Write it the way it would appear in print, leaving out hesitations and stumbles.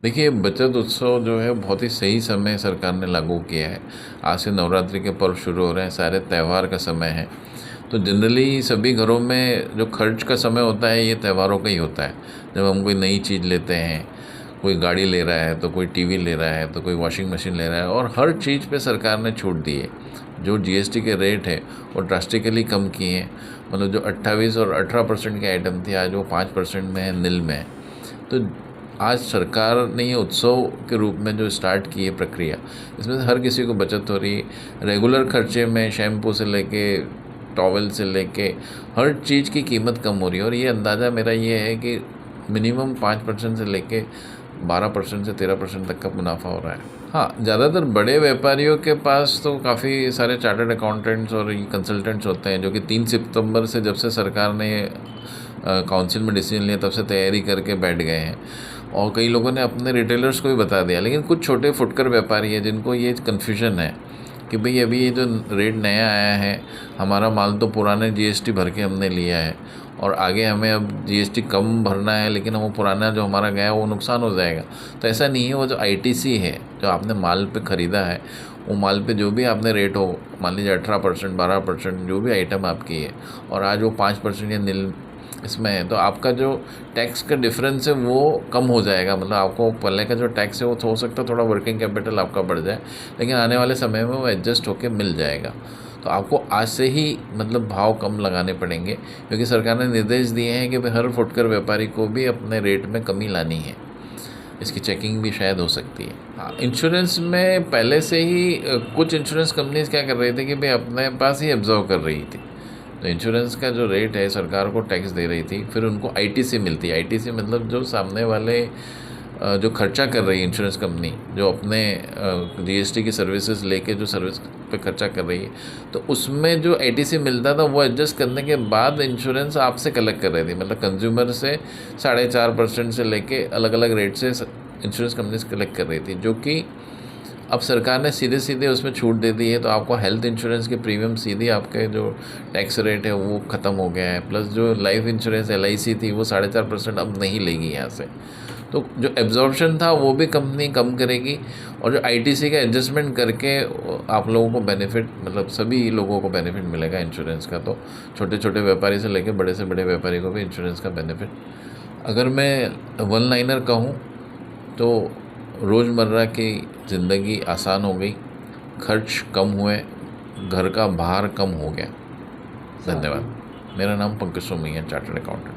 देखिए, बचत उत्सव जो है बहुत ही सही समय सरकार ने लागू किया है। आज से नवरात्रि के पर्व शुरू हो रहे हैं, सारे त्यौहार का समय है। तो जनरली सभी घरों में जो खर्च का समय होता है ये त्योहारों का ही होता है। जब हम कोई नई चीज़ लेते हैं, कोई गाड़ी ले रहा है तो कोई टीवी ले रहा है तो कोई वॉशिंग मशीन ले रहा है, और हर चीज़ पे सरकार ने छूट दी है। जो जीएसटी के रेट है वो ड्रास्टिकली कम किए हैं। मतलब जो 28 और 18% के आइटम थे, आज वो 5% में है, निल में है। तो आज सरकार ने ये उत्सव के रूप में जो स्टार्ट की है प्रक्रिया, इसमें से हर किसी को बचत हो रही है। रेगुलर खर्चे में शैम्पू से लेके टॉवल से लेके हर चीज़ की कीमत कम हो रही है। और ये अंदाज़ा मेरा ये है कि मिनिमम 5% से लेके 12% से 13% तक का मुनाफा हो रहा है। हाँ, ज़्यादातर बड़े व्यापारियों के पास तो काफ़ी सारे चार्टर्ड अकाउंटेंट्स और कंसल्टेंट्स होते हैं, जो कि 3 सितंबर से, जब से सरकार ने काउंसिल में डिसीजन लिया, तब से तैयारी करके बैठ गए हैं। और कई लोगों ने अपने रिटेलर्स को भी बता दिया। लेकिन कुछ छोटे फुटकर व्यापारी हैं जिनको ये कन्फ्यूजन है कि भाई अभी ये जो रेट नया आया है, हमारा माल तो पुराने जीएसटी भर के हमने लिया है और आगे हमें अब जीएसटी कम भरना है, लेकिन वो पुराना जो हमारा गया है वो नुकसान हो जाएगा। तो ऐसा नहीं है। वो जो आईटीसी है, जो आपने माल पे ख़रीदा है, वो माल पे जो भी आपने रेट हो, मान लीजिए 18%, 12%, जो भी आइटम आपकी है, और आज वो 5% या निल इसमें है, तो आपका जो टैक्स का डिफरेंस है वो कम हो जाएगा। मतलब आपको पहले का जो टैक्स है वो हो सकता है थोड़ा वर्किंग कैपिटल आपका बढ़ जाए, लेकिन आने वाले समय में वो एडजस्ट होकर मिल जाएगा। तो आपको आज से ही मतलब भाव कम लगाने पड़ेंगे, क्योंकि सरकार ने निर्देश दिए हैं कि भाई हर फुटकर व्यापारी को भी अपने रेट में कमी लानी है। इसकी चेकिंग भी शायद हो सकती है। हाँ, इंश्योरेंस में पहले से ही कुछ इंश्योरेंस कंपनीज क्या कर रही थी कि भाई अपने पास ही ऑब्जर्व कर रही थी। तो इंश्योरेंस का जो रेट है सरकार को टैक्स दे रही थी, फिर उनको आईटीसी मिलती है। आईटीसी मतलब जो सामने वाले जो खर्चा कर रही है इंश्योरेंस कंपनी, जो अपने जीएसटी की सर्विसेज लेके जो सर्विस पे खर्चा कर रही है, तो उसमें जो आईटीसी मिलता था वो एडजस्ट करने के बाद इंश्योरेंस आपसे कलेक्ट कर रही थी। मतलब कंज्यूमर से 4.5% से लेके अलग अलग रेट से इंश्योरेंस कंपनीज कलेक्ट कर रही थी, जो कि अब सरकार ने सीधे सीधे उसमें छूट दे दी है। तो आपको हेल्थ इंश्योरेंस के प्रीमियम सीधे आपके जो टैक्स रेट है वो ख़त्म हो गया है। प्लस जो लाइफ इंश्योरेंस एलआईसी थी वो 4.5% अब नहीं लेगी यहाँ से। तो जो एब्जॉर्प्शन था वो भी कंपनी कम करेगी, और जो आईटीसी का एडजस्टमेंट करके आप लोगों को बेनिफिट, मतलब सभी लोगों को बेनिफिट मिलेगा इंश्योरेंस का। तो छोटे छोटे व्यापारी से लेकर बड़े से बड़े व्यापारी को भी इंश्योरेंस का बेनिफिट। अगर मैं वन लाइनर कहूँ तो रोज़मर्रा की ज़िंदगी आसान हो गई, खर्च कम हुए, घर का भार कम हो गया। धन्यवाद। मेरा नाम पंकज सोमैया, चार्टर्ड अकाउंटेंट।